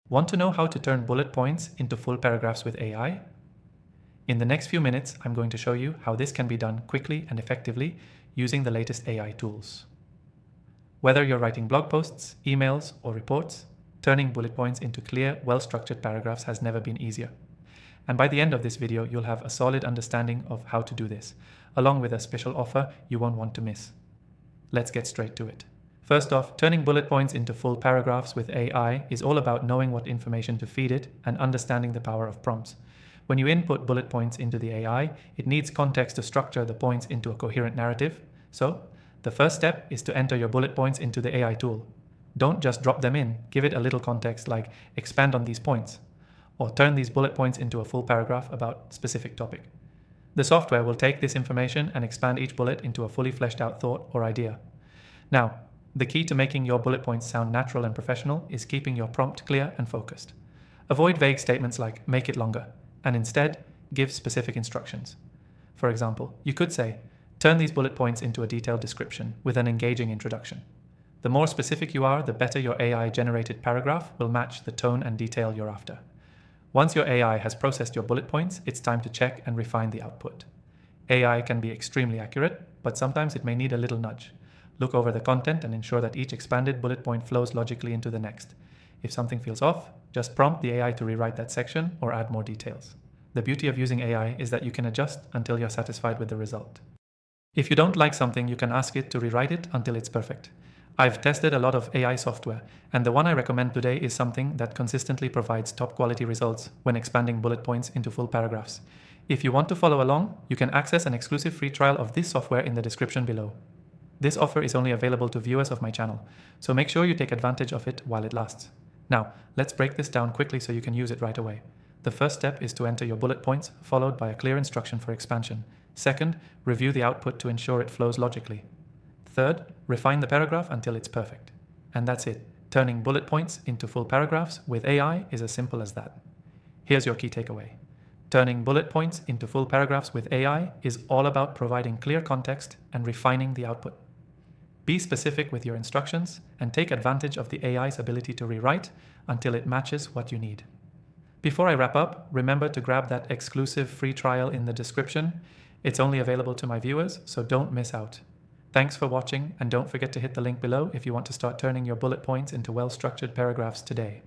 Want to know how to turn bullet points into full paragraphs with AI? In the next few minutes, I'm going to show you how this can be done quickly and effectively using the latest AI tools. Whether you're writing blog posts, emails, or reports, turning bullet points into clear, well-structured paragraphs has never been easier. And by the end of this video, you'll have a solid understanding of how to do this, along with a special offer you won't want to miss. Let's get straight to it. First off, turning bullet points into full paragraphs with AI is all about knowing what information to feed it and understanding the power of prompts. When you input bullet points into the AI, it needs context to structure the points into a coherent narrative. So, the first step is to enter your bullet points into the AI tool. Don't just drop them in, give it a little context like expand on these points, or turn these bullet points into a full paragraph about a specific topic. The software will take this information and expand each bullet into a fully fleshed out thought or idea. Now, the key to making your bullet points sound natural and professional is keeping your prompt clear and focused. Avoid vague statements like make it longer, and instead give specific instructions. For example, you could say, turn these bullet points into a detailed description with an engaging introduction. The more specific you are, the better your AI-generated paragraph will match the tone and detail you're after. Once your AI has processed your bullet points, it's time to check and refine the output. AI can be extremely accurate, but sometimes it may need a little nudge. Look over the content and ensure that each expanded bullet point flows logically into the next. If something feels off, just prompt the AI to rewrite that section or add more details. The beauty of using AI is that you can adjust until you're satisfied with the result. If you don't like something, you can ask it to rewrite it until it's perfect. I've tested a lot of AI software, and the one I recommend today is something that consistently provides top quality results when expanding bullet points into full paragraphs. If you want to follow along, you can access an exclusive free trial of this software in the description below. This offer is only available to viewers of my channel, so make sure you take advantage of it while it lasts. Now, let's break this down quickly so you can use it right away. The first step is to enter your bullet points, followed by a clear instruction for expansion. Second, review the output to ensure it flows logically. Third, refine the paragraph until it's perfect. And that's it. Turning bullet points into full paragraphs with AI is as simple as that. Here's your key takeaway. Turning bullet points into full paragraphs with AI is all about providing clear context and refining the output. Be specific with your instructions and take advantage of the AI's ability to rewrite until it matches what you need. Before I wrap up, remember to grab that exclusive free trial in the description. It's only available to my viewers, so don't miss out. Thanks for watching, and don't forget to hit the link below if you want to start turning your bullet points into well-structured paragraphs today.